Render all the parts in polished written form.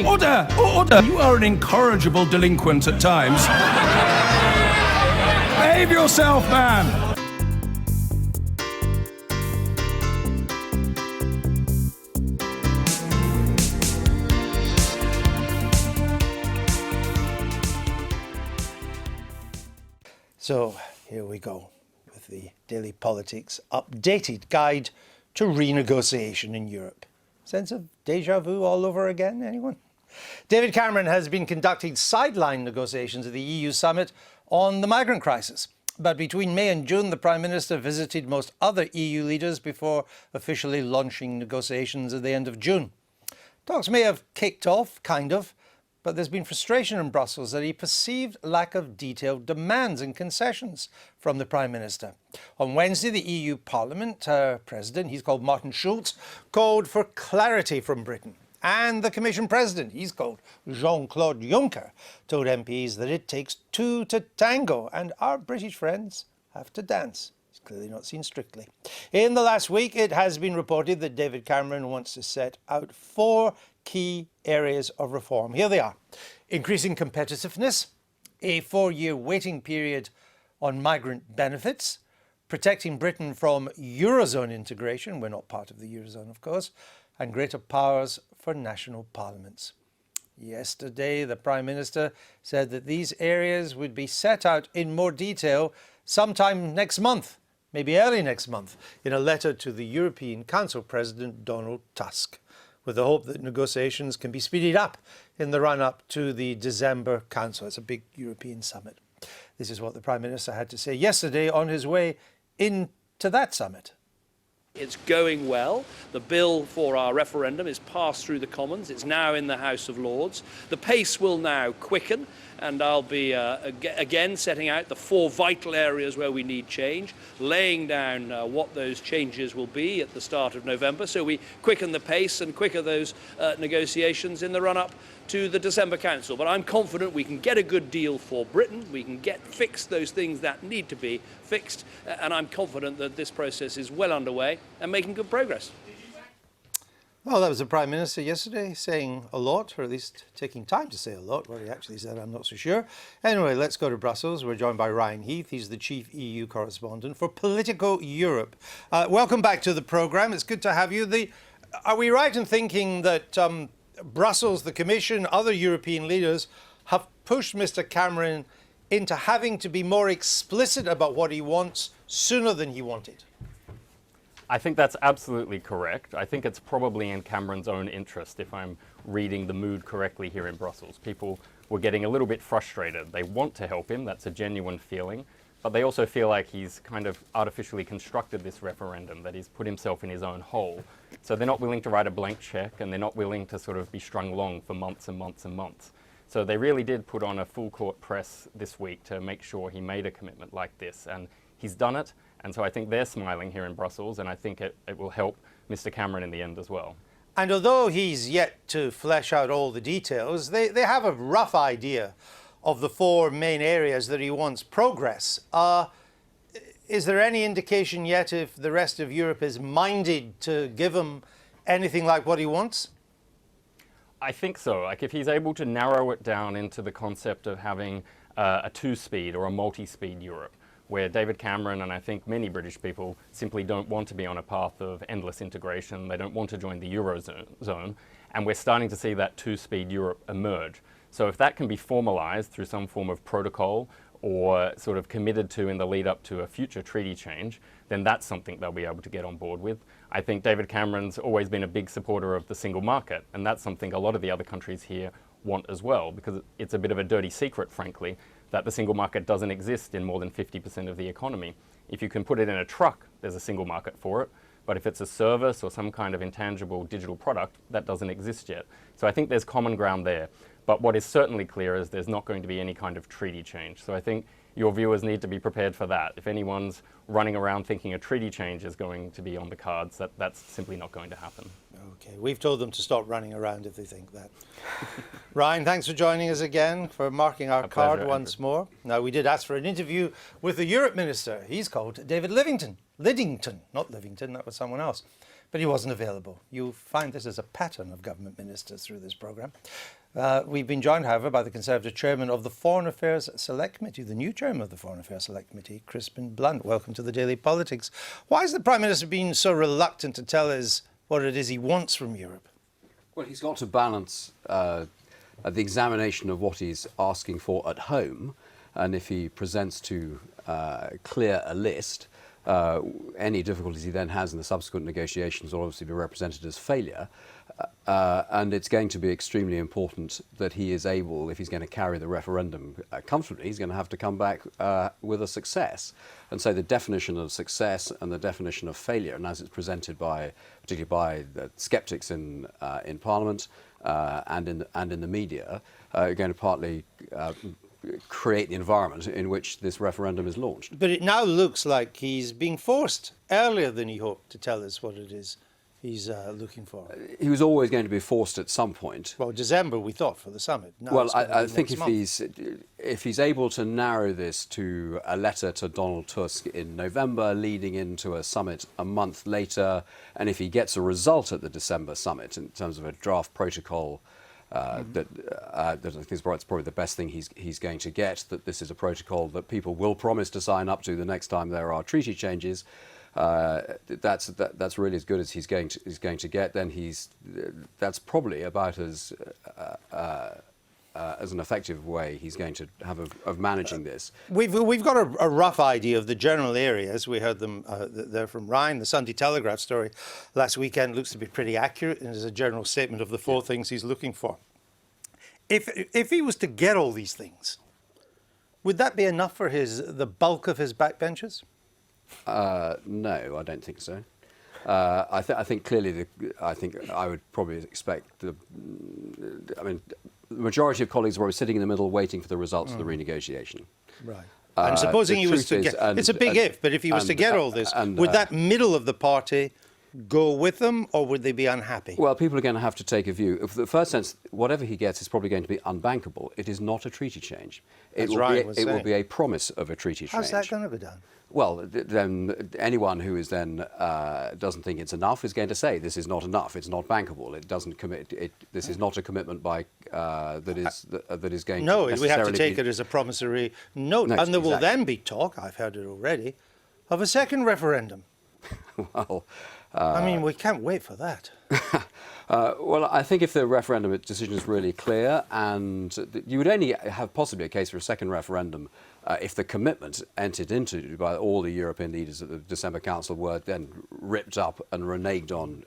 Order! Order! You are an incorrigible delinquent at times. Behave yourself, man! So here we go with the Daily Politics updated guide to renegotiation in Europe. Sense of déjà vu all over again, anyone? David Cameron has been conducting sideline negotiations at the EU summit on the migrant crisis. But between May and June, the Prime Minister visited most other EU leaders before officially launching negotiations at the end of June. Talks may have kicked off, kind of, but there's been frustration in Brussels at a perceived lack of detailed demands and concessions from the Prime Minister. On Wednesday, the EU Parliament President, he's called Martin Schulz, called for clarity from Britain. And the Commission President, he's called Jean-Claude Juncker, told MPs that it takes two to tango and our British friends have to dance. It's clearly not seen strictly. In the last week, it has been reported that David Cameron wants to set out 4 key areas of reform. Here they are: increasing competitiveness, a 4-year waiting period on migrant benefits, protecting Britain from Eurozone integration, we're not part of the Eurozone of course, and greater powers for national parliaments. Yesterday, the Prime Minister said that these areas would be set out in more detail sometime next month, maybe early next month, in a letter to the European Council President Donald Tusk, with the hope that negotiations can be speeded up in the run-up to the December Council. It's a big European summit. This is what the Prime Minister had to say yesterday on his way into that summit. It's going well. The bill for our referendum is passed through the Commons. It's now in the House of Lords. The pace will now quicken, and I'll be again setting out the 4 vital areas where we need change, laying down what those changes will be at the start of November, so we quicken the pace and quicker those negotiations in the run-up to the December Council. But I'm confident we can get a good deal for Britain, we can get fixed those things that need to be fixed, and I'm confident that this process is well underway and making good progress. Well, that was the Prime Minister yesterday saying a lot, or at least taking time to say a lot. What he actually said, I'm not so sure. Anyway, let's go to Brussels. We're joined by Ryan Heath. He's the Chief EU Correspondent for Politico Europe. Welcome back to the programme. It's good to have you. Are we right in thinking that Brussels, the Commission, other European leaders have pushed Mr Cameron into having to be more explicit about what he wants sooner than he wanted? I think that's absolutely correct. I think it's probably in Cameron's own interest, if I'm reading the mood correctly here in Brussels. People were getting a little bit frustrated. They want to help him, that's a genuine feeling, but they also feel like he's kind of artificially constructed this referendum, that he's put himself in his own hole. So they're not willing to write a blank check, and they're not willing to sort of be strung along for months and months and months. So they really did put on a full court press this week to make sure he made a commitment like this, and he's done it. And so I think they're smiling here in Brussels, and I think it will help Mr Cameron in the end as well. And although he's yet to flesh out all the details, they have a rough idea of the 4 main areas that he wants progress. Is there any indication yet if the rest of Europe is minded to give him anything like what he wants? I think so. Like, if he's able to narrow it down into the concept of having a 2-speed or a multi-speed Europe, where David Cameron and I think many British people simply don't want to be on a path of endless integration. They don't want to join the Eurozone, and we're starting to see that 2-speed Europe emerge. So if that can be formalised through some form of protocol or sort of committed to in the lead up to a future treaty change, then that's something they'll be able to get on board with. I think David Cameron's always been a big supporter of the single market, and that's something a lot of the other countries here want as well, because it's a bit of a dirty secret, frankly, that the single market doesn't exist in more than 50% of the economy. If you can put it in a truck, there's a single market for it. But if it's a service or some kind of intangible digital product, that doesn't exist yet. So I think there's common ground there. But what is certainly clear is there's not going to be any kind of treaty change. So I think your viewers need to be prepared for that. If anyone's running around thinking a treaty change is going to be on the cards, that's simply not going to happen. Okay, we've told them to stop running around if they think that. Ryan, thanks for joining us again, for marking our card once more. Now, we did ask for an interview with the Europe Minister. He's called David Liddington, not Livington, that was someone else. but he wasn't available. You'll find this as a pattern of government ministers through this programme. We've been joined, however, by the Conservative Chairman of the Foreign Affairs Select Committee, the new Chairman of the Foreign Affairs Select Committee, Crispin Blunt. Welcome to the Daily Politics. Why has the Prime Minister been so reluctant to tell us what it is he wants from Europe? Well, he's got to balance the examination of what he's asking for at home, and if he presents too clear a list, any difficulties he then has in the subsequent negotiations will obviously be represented as failure. And it's going to be extremely important that he is able, if he's going to carry the referendum comfortably, he's going to have to come back with a success. And so the definition of success and the definition of failure, and as it's presented by, particularly by the sceptics in Parliament and in the media, are going to partly create the environment in which this referendum is launched. But it now looks like he's being forced earlier than he hoped to tell us what it is he's looking for. He was always going to be forced at some point. Well, December, we thought, for the summit. Now Well, it's gonna I be think next if he's able to narrow this to a letter to Donald Tusk in November, leading into a summit a month later, and if he gets a result at the December summit in terms of a draft protocol, that I think is probably the best thing he's going to get, that this is a protocol that people will promise to sign up to the next time there are treaty changes. That's really as good as he's going to get. Then that's probably about as an effective way he's going to have of managing this. We've got a rough idea of the general areas. We heard them there from Ryan. The Sunday Telegraph story last weekend looks to be pretty accurate, and is a general statement of the four things he's looking for. If he was to get all these things, would that be enough for the bulk of his backbenchers? No, I don't think so. I think clearly, I think I would probably expect the majority of colleagues were sitting in the middle waiting for the results of the renegotiation. Right. And supposing he was to get, it's a big if, but if he was to get all this, would that middle of the party go with them, or would they be unhappy? Well, people are going to have to take a view. In the first sense, whatever he gets is probably going to be unbankable. It is not a treaty change. It will be a promise of a treaty change. How's that going to go down? Well, then anyone who is then doesn't think it's enough is going to say this is not enough. It's not bankable. It doesn't commit. This is not a commitment by that is going. No, to we have to take it as a promissory note, No, and there will exactly. then be talk. I've heard it already, of a second referendum. Well. I mean, we can't wait for that. Well, I think if the referendum decision is really clear, and you would only have possibly a case for a second referendum if the commitment entered into by all the European leaders at the December Council were then ripped up and reneged on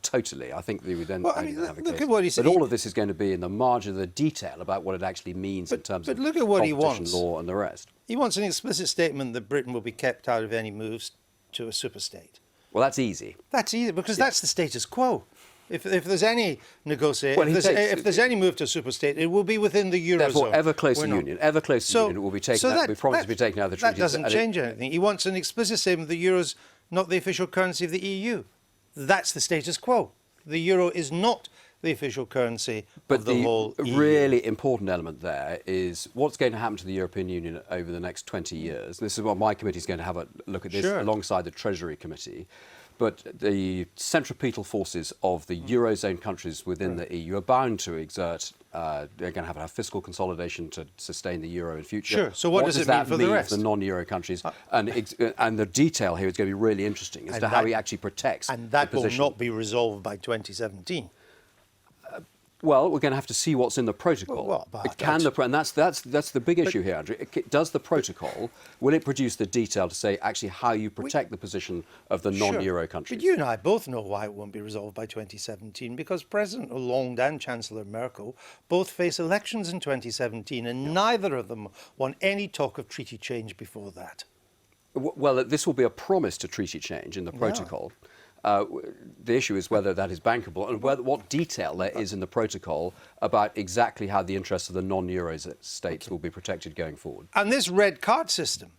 totally. I think they would then have a case. Look at what he said. But all of this is going to be in the margin of the detail about what it actually means in terms of look at what he competition wants. law and the rest. He wants an explicit statement that Britain will be kept out of any moves to a superstate. Well, that's easy. That's easy, because that's the status quo. If there's any negotiation, Well, if there's any move to a superstate, it will be within the eurozone. Therefore, ever closer union, ever closer union, it will be taken. We promise to be taken out of the treaty. That doesn't change anything. He wants an explicit statement that the euro's not the official currency of the EU. That's the status quo. The euro is not the official currency of the whole EU. But the really important element there is what's going to happen to the European Union over the next 20 years. This is what my committee is going to have a look at this alongside the Treasury Committee. But the centripetal forces of the Eurozone countries within the EU are bound to exert, they're going to have fiscal consolidation to sustain the euro in future. Sure, so what does it mean for the rest? For the non-euro countries? And the detail here is going to be really interesting as to how he actually protects and that the will position. not be resolved by 2017. Well, we're going to have to see what's in the protocol. And that's the big issue here, Andrew. Does the protocol, will it produce the detail to say actually how you protect the position of the non-euro countries? But you and I both know why it won't be resolved by 2017, because President Hollande and Chancellor Merkel both face elections in 2017, and neither of them want any talk of treaty change before that. Well, this will be a promise to treaty change in the protocol. The issue is whether that is bankable and what detail there is in the protocol about exactly how the interests of the non-euro states will be protected going forward. And this red card system,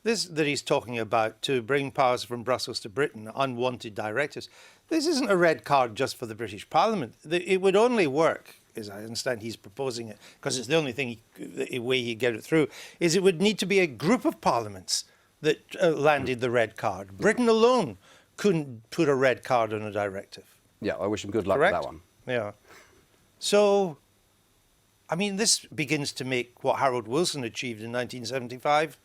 this that he's talking about to bring powers from Brussels to Britain, unwanted directives, this isn't a red card just for the British Parliament. It would only work, as I understand he's proposing it, because it's the only way he'd get it through, is it would need to be a group of parliaments that landed the red card. Britain alone couldn't put a red card on a directive. Yeah, I wish him good luck Correct? with that one. Yeah. So, I mean, this begins to make what Harold Wilson achieved in 1975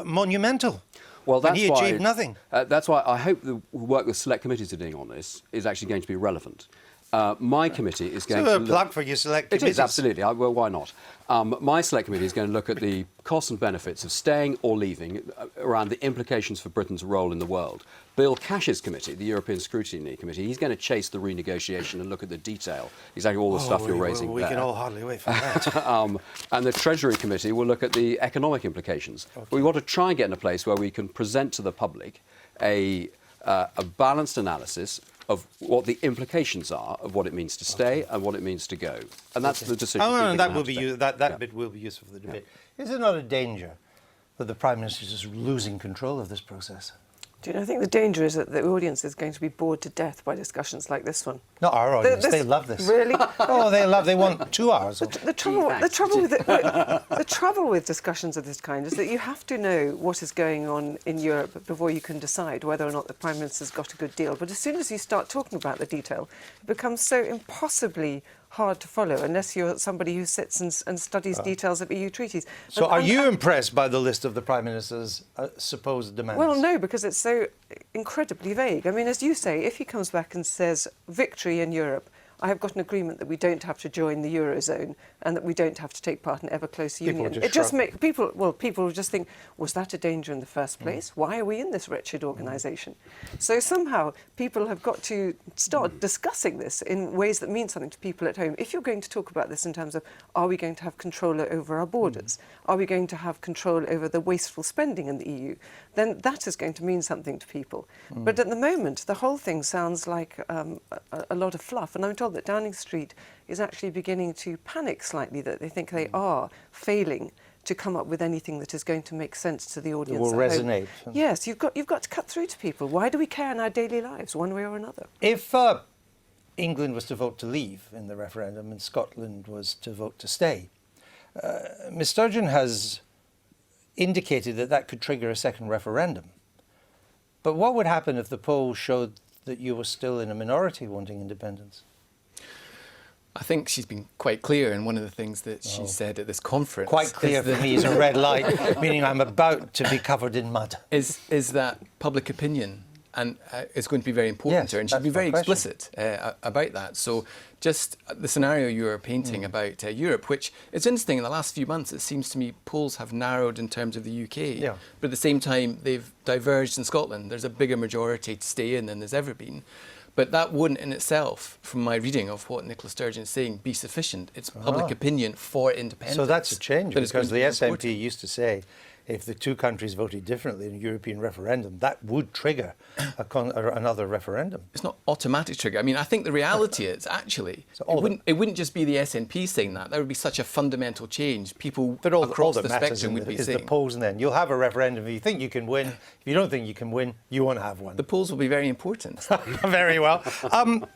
monumental. Well, and that's he why, achieved nothing. That's why I hope the work the select committees are doing on this is actually going to be relevant. My committee is going So to a plug for your select It committees. is, absolutely. Well, why not? My select committee is going to look at the costs and benefits of staying or leaving around the implications for Britain's role in the world. Bill Cash's committee, the European Scrutiny Committee, he's going to chase the renegotiation and look at the detail, exactly all the stuff you're raising we there. can all hardly wait for that. And the Treasury Committee will look at the economic implications. Okay. We want to try and get in a place where we can present to the public a balanced analysis of what the implications are of what it means to stay and what it means to go. And that's the decision. And that will be that bit will be useful for the debate. Is there not a danger that the Prime Minister is losing control of this process? Do you know, I think the danger is that the audience is going to be bored to death by discussions like this one. Not our audience. They love this. Really? Oh, they want 2 hours. The trouble with discussions of this kind is that you have to know what is going on in Europe before you can decide whether or not the Prime Minister's got a good deal. But as soon as you start talking about the detail, it becomes so impossibly hard to follow unless you're somebody who sits and studies details of EU treaties. So are you impressed by the list of the Prime Minister's supposed demands? Well, no, because it's so incredibly vague. I mean, as you say, if he comes back and says, victory in Europe, I have got an agreement that we don't have to join the Eurozone and that we don't have to take part in ever closer union. It just makes people will just think, was that a danger in the first place? Why are we in this wretched organisation? So somehow people have got to start discussing this in ways that mean something to people at home. If you're going to talk about this in terms of, are we going to have control over our borders? Are we going to have control over the wasteful spending in the EU? Then that is going to mean something to people. But at the moment, the whole thing sounds like a lot of fluff. And I'm told that Downing Street is actually beginning to panic slightly, that they think they are failing to come up with anything that is going to make sense to the audience. Will at home. resonate. Yes, you've got to cut through to people. Why do we care in our daily lives, one way or another? If England was to vote to leave in the referendum and Scotland was to vote to stay, Ms Sturgeon has indicated that that could trigger a second referendum. But what would happen if the polls showed that you were still in a minority wanting independence? I think she's been quite clear, and one of the things that she said at this conference... Quite clear for me is a red light, meaning I'm about to be covered in mud. Is that public opinion and is going to be very important to her, and she'll be very explicit about that. So just the scenario you were painting about Europe, which is interesting, in the last few months it seems to me polls have narrowed in terms of the UK, but at the same time they've diverged in Scotland. There's a bigger majority to stay in than there's ever been. But that wouldn't in itself, from my reading of what Nicola Sturgeon is saying, be sufficient. It's public opinion for independence. So that's a change, because the SNP important. used to say if the two countries voted differently in a European referendum, that would trigger another referendum. It's not automatic trigger. I mean, I think the reality is actually it wouldn't just be the SNP saying that. That would be such a fundamental change. People across the spectrum would be saying. The polls, and then you'll have a referendum. If you think you can win, if you don't think you can win, you won't have one. The polls will be very important. Very well.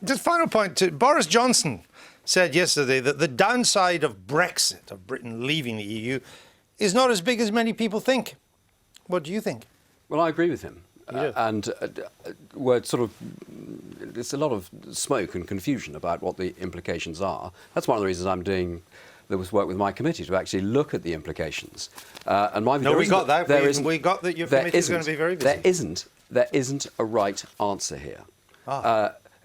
Just final point. Boris Johnson said yesterday that the downside of Brexit, of Britain leaving the EU, is not as big as many people think. What do you think? Well, I agree with him. And we're there's a lot of smoke and confusion about what the implications are. That's one of the reasons I'm doing this work with my committee, to actually look at the implications. And my view, we got that. We got that your committee is going to be very busy. There isn't a right answer here.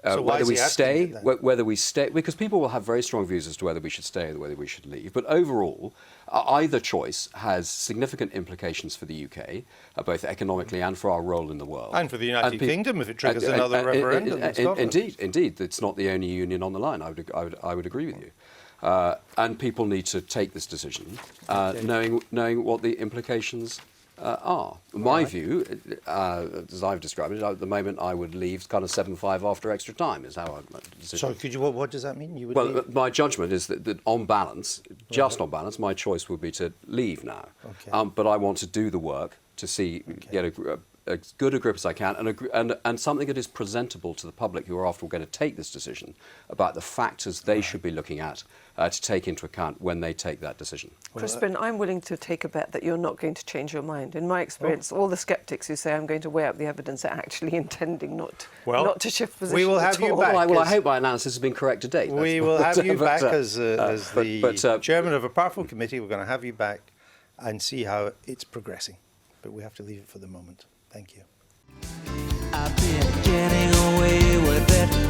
So whether we stay, because people will have very strong views as to whether we should stay or whether we should leave. But overall, either choice has significant implications for the UK, both economically and for our role in the world. And for the United Kingdom, if it triggers another referendum. Indeed, it's not the only union on the line. I would agree with you. And people need to take this decision, knowing what the implications are. My view, as I've described it, at the moment I would leave kind of 7-5 after extra time, is how I'd Sorry, could you? What does that mean? You would leave? My judgment is that on balance, on balance, my choice would be to leave now. But I want to do the work to see, get as good a grip as I can, and something that is presentable to the public who are after all going to take this decision about the factors they should be looking at to take into account when they take that decision. Crispin, I'm willing to take a bet that you're not going to change your mind. In my experience, all the sceptics who say I'm going to weigh up the evidence are actually intending not to shift position. We will have you back. Well, I hope my analysis has been correct to date. We will have you back as the chairman of a powerful committee. We're going to have you back and see how it's progressing. But we have to leave it for the moment. Thank you. I've been getting away with it.